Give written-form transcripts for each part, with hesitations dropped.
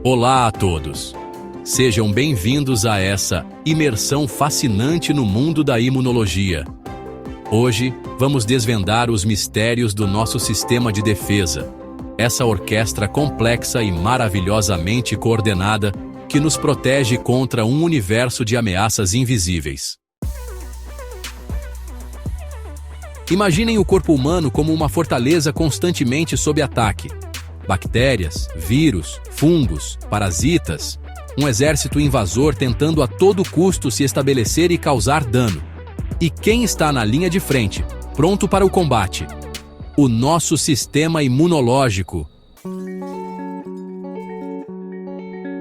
Olá a todos! Sejam bem-vindos a essa imersão fascinante no mundo da imunologia. Hoje, vamos desvendar os mistérios do nosso sistema de defesa, essa orquestra complexa e maravilhosamente coordenada que nos protege contra um universo de ameaças invisíveis. Imaginem o corpo humano como uma fortaleza constantemente sob ataque. Bactérias, vírus, fungos, parasitas, um exército invasor tentando a todo custo se estabelecer e causar dano. E quem está na linha de frente, pronto para o combate? O nosso sistema imunológico.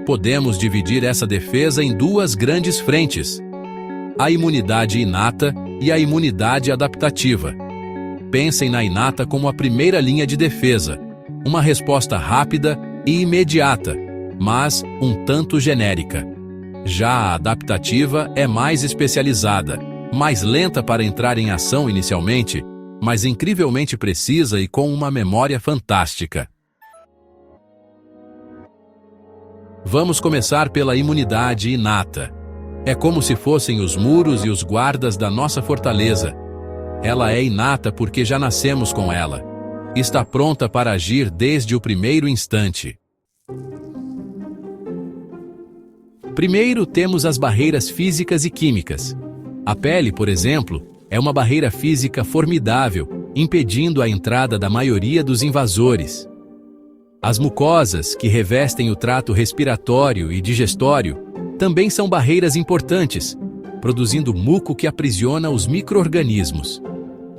Podemos dividir essa defesa em duas grandes frentes: a imunidade inata e a imunidade adaptativa. Pensem na inata como a primeira linha de defesa, uma resposta rápida e imediata, mas um tanto genérica. Já a adaptativa é mais especializada, mais lenta para entrar em ação inicialmente, mas incrivelmente precisa e com uma memória fantástica. Vamos começar pela imunidade inata. É como se fossem os muros e os guardas da nossa fortaleza. Ela é inata porque já nascemos com ela. Está pronta para agir desde o primeiro instante. Primeiro temos as barreiras físicas e químicas. A pele, por exemplo, é uma barreira física formidável, impedindo a entrada da maioria dos invasores. As mucosas, que revestem o trato respiratório e digestório, também são barreiras importantes, produzindo muco que aprisiona os micro-organismos.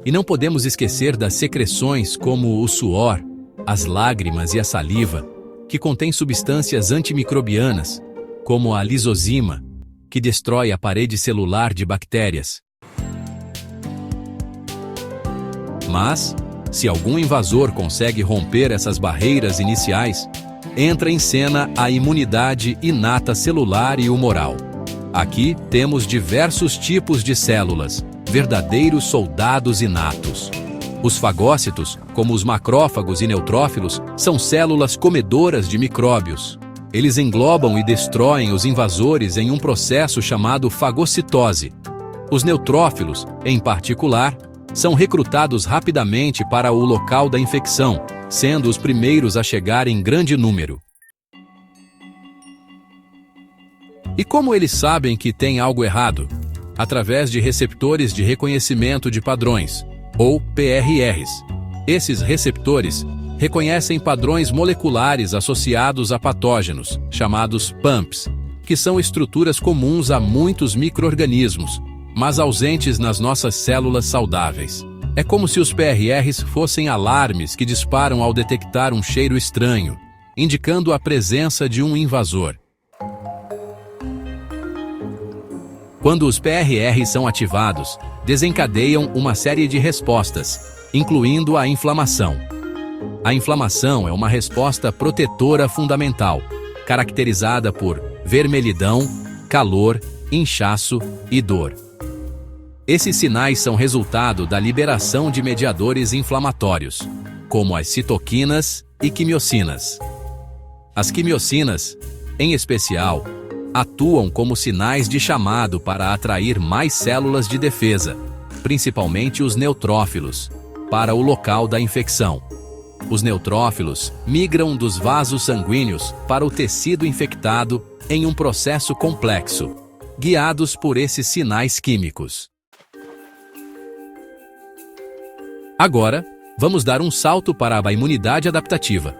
E não podemos esquecer das secreções como o suor, as lágrimas e a saliva, que contêm substâncias antimicrobianas, como a lisozima, que destrói a parede celular de bactérias. Mas, se algum invasor consegue romper essas barreiras iniciais, entra em cena a imunidade inata celular e humoral. Aqui temos diversos tipos de células, verdadeiros soldados inatos. Os fagócitos, como os macrófagos e neutrófilos, são células comedoras de micróbios. Eles englobam e destroem os invasores em um processo chamado fagocitose. Os neutrófilos, em particular, são recrutados rapidamente para o local da infecção, sendo os primeiros a chegar em grande número. E como eles sabem que tem algo errado? Através de receptores de reconhecimento de padrões, ou PRRs. Esses receptores reconhecem padrões moleculares associados a patógenos, chamados PAMPs, que são estruturas comuns a muitos micro-organismos, mas ausentes nas nossas células saudáveis. É como se os PRRs fossem alarmes que disparam ao detectar um cheiro estranho, indicando a presença de um invasor. Quando os PRRs são ativados, desencadeiam uma série de respostas, incluindo a inflamação. A inflamação é uma resposta protetora fundamental, caracterizada por vermelhidão, calor, inchaço e dor. Esses sinais são resultado da liberação de mediadores inflamatórios, como as citoquinas e quimiocinas. As quimiocinas, em especial, atuam como sinais de chamado para atrair mais células de defesa, principalmente os neutrófilos, para o local da infecção. Os neutrófilos migram dos vasos sanguíneos para o tecido infectado em um processo complexo, guiados por esses sinais químicos. Agora, vamos dar um salto para a imunidade adaptativa.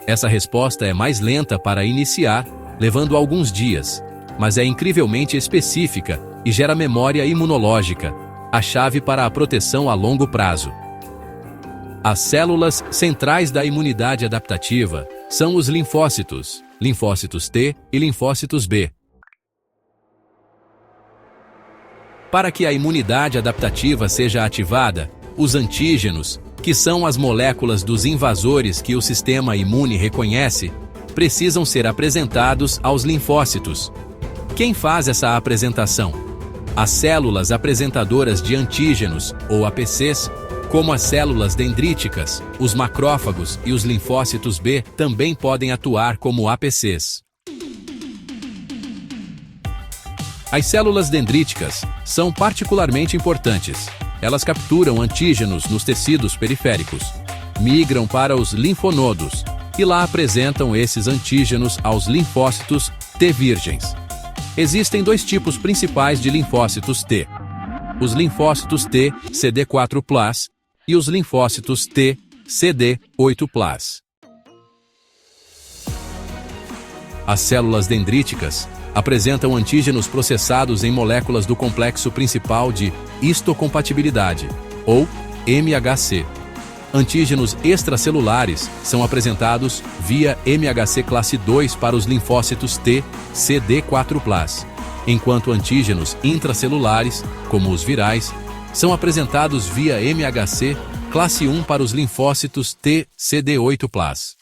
Essa resposta é mais lenta para iniciar, levando alguns dias, mas é incrivelmente específica e gera memória imunológica, a chave para a proteção a longo prazo. As células centrais da imunidade adaptativa são os linfócitos, linfócitos T e linfócitos B. Para que a imunidade adaptativa seja ativada, os antígenos, que são as moléculas dos invasores que o sistema imune reconhece, precisam ser apresentados aos linfócitos. Quem faz essa apresentação? As células apresentadoras de antígenos, ou APCs, Como as células dendríticas, os macrófagos e os linfócitos B também podem atuar como APCs. As células dendríticas são particularmente importantes. Elas capturam antígenos nos tecidos periféricos, migram para os linfonodos e lá apresentam esses antígenos aos linfócitos T virgens. Existem dois tipos principais de linfócitos T: os linfócitos T CD4+ e os linfócitos T CD8+. As células dendríticas apresentam antígenos processados em moléculas do complexo principal de histocompatibilidade, ou MHC. Antígenos extracelulares são apresentados via MHC classe II para os linfócitos T CD4+, enquanto antígenos intracelulares, como os virais, são apresentados via MHC classe I para os linfócitos T CD8+.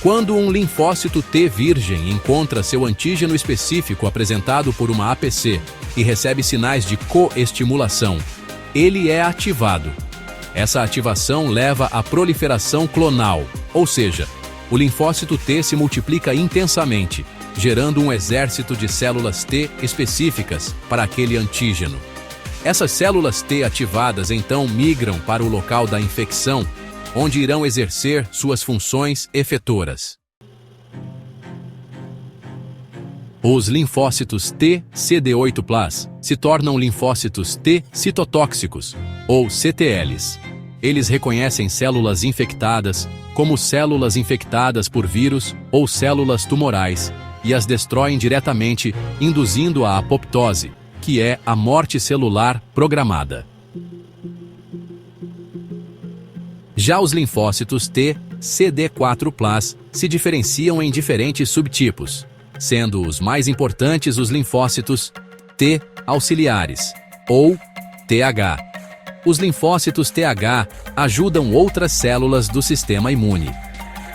Quando um linfócito T virgem encontra seu antígeno específico apresentado por uma APC e recebe sinais de coestimulação, ele é ativado. Essa ativação leva à proliferação clonal, ou seja, o linfócito T se multiplica intensamente, gerando um exército de células T específicas para aquele antígeno. Essas células T ativadas então migram para o local da infecção, onde irão exercer suas funções efetoras. Os linfócitos T CD8+ se tornam linfócitos T citotóxicos, ou CTLs. Eles reconhecem células infectadas como células infectadas por vírus ou células tumorais e as destroem diretamente, induzindo a apoptose, que é a morte celular programada. Já os linfócitos T CD4+ se diferenciam em diferentes subtipos, sendo os mais importantes os linfócitos T auxiliares, ou TH. Os linfócitos TH ajudam outras células do sistema imune.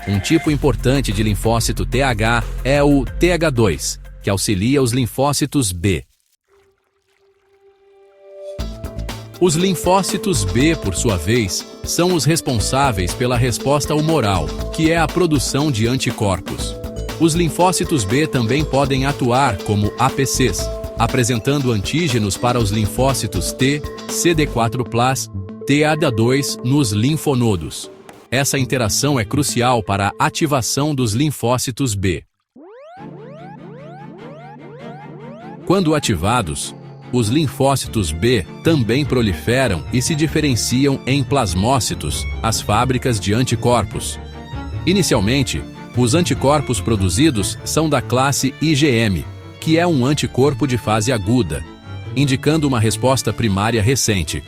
Um tipo importante de linfócito TH é o TH2, que auxilia os linfócitos B. Os linfócitos B, por sua vez, são os responsáveis pela resposta humoral, que é a produção de anticorpos. Os linfócitos B também podem atuar como APCs, apresentando antígenos para os linfócitos T, CD4+, TH2 nos linfonodos. Essa interação é crucial para a ativação dos linfócitos B. Quando ativados, os linfócitos B também proliferam e se diferenciam em plasmócitos, as fábricas de anticorpos. Inicialmente, os anticorpos produzidos são da classe IgM, que é um anticorpo de fase aguda, indicando uma resposta primária recente.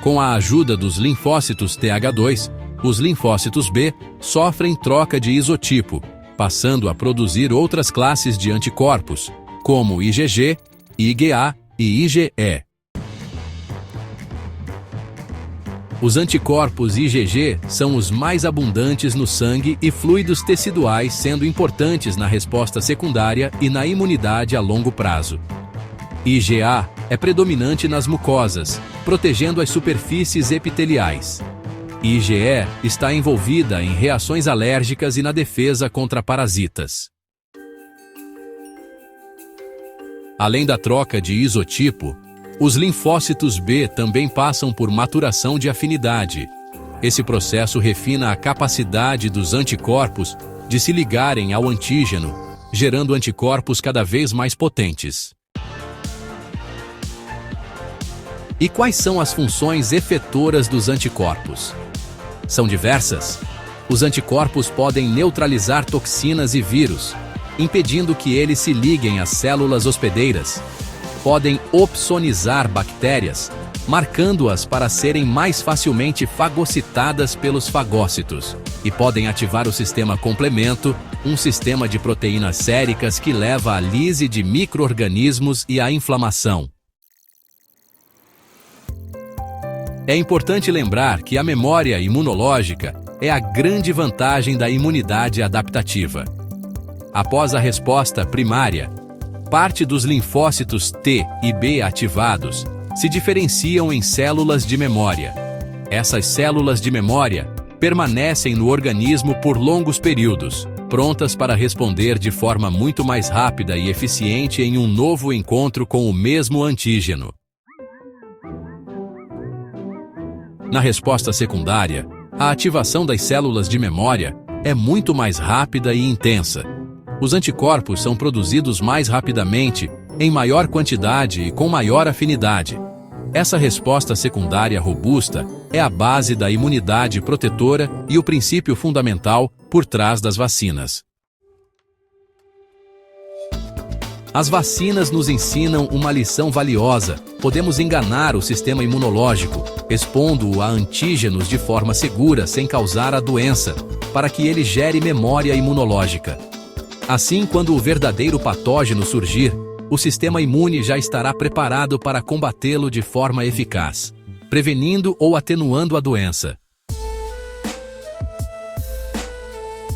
Com a ajuda dos linfócitos TH2, os linfócitos B sofrem troca de isotipo, passando a produzir outras classes de anticorpos, como IgG, IgA e IgE. Os anticorpos IgG são os mais abundantes no sangue e fluidos teciduais, sendo importantes na resposta secundária e na imunidade a longo prazo. IgA é predominante nas mucosas, protegendo as superfícies epiteliais. IgE está envolvida em reações alérgicas e na defesa contra parasitas. Além da troca de isotipo, os linfócitos B também passam por maturação de afinidade. Esse processo refina a capacidade dos anticorpos de se ligarem ao antígeno, gerando anticorpos cada vez mais potentes. E quais são as funções efetoras dos anticorpos? São diversas. Os anticorpos podem neutralizar toxinas e vírus, impedindo que eles se liguem às células hospedeiras. Podem opsonizar bactérias, marcando-as para serem mais facilmente fagocitadas pelos fagócitos. E podem ativar o sistema complemento, um sistema de proteínas séricas que leva à lise de micro-organismos e à inflamação. É importante lembrar que a memória imunológica é a grande vantagem da imunidade adaptativa. Após a resposta primária, parte dos linfócitos T e B ativados se diferenciam em células de memória. Essas células de memória permanecem no organismo por longos períodos, prontas para responder de forma muito mais rápida e eficiente em um novo encontro com o mesmo antígeno. Na resposta secundária, a ativação das células de memória é muito mais rápida e intensa. Os anticorpos são produzidos mais rapidamente, em maior quantidade e com maior afinidade. Essa resposta secundária robusta é a base da imunidade protetora e o princípio fundamental por trás das vacinas. As vacinas nos ensinam uma lição valiosa. Podemos enganar o sistema imunológico, expondo-o a antígenos de forma segura sem causar a doença, para que ele gere memória imunológica. Assim, quando o verdadeiro patógeno surgir, o sistema imune já estará preparado para combatê-lo de forma eficaz, prevenindo ou atenuando a doença.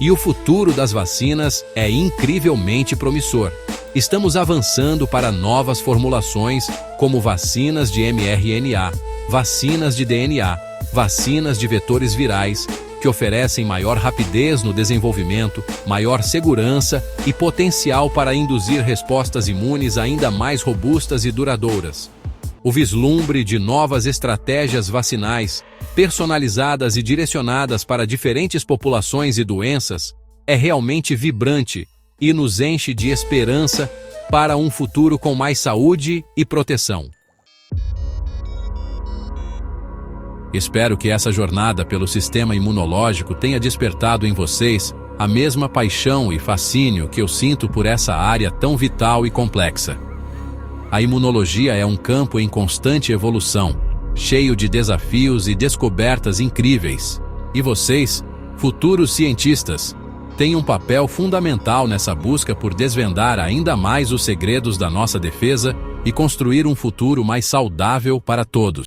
E o futuro das vacinas é incrivelmente promissor. Estamos avançando para novas formulações, como vacinas de mRNA, vacinas de DNA, vacinas de vetores virais, que oferecem maior rapidez no desenvolvimento, maior segurança e potencial para induzir respostas imunes ainda mais robustas e duradouras. O vislumbre de novas estratégias vacinais, personalizadas e direcionadas para diferentes populações e doenças, é realmente vibrante e nos enche de esperança para um futuro com mais saúde e proteção. Espero que essa jornada pelo sistema imunológico tenha despertado em vocês a mesma paixão e fascínio que eu sinto por essa área tão vital e complexa. A imunologia é um campo em constante evolução, cheio de desafios e descobertas incríveis. E vocês, futuros cientistas, têm um papel fundamental nessa busca por desvendar ainda mais os segredos da nossa defesa e construir um futuro mais saudável para todos.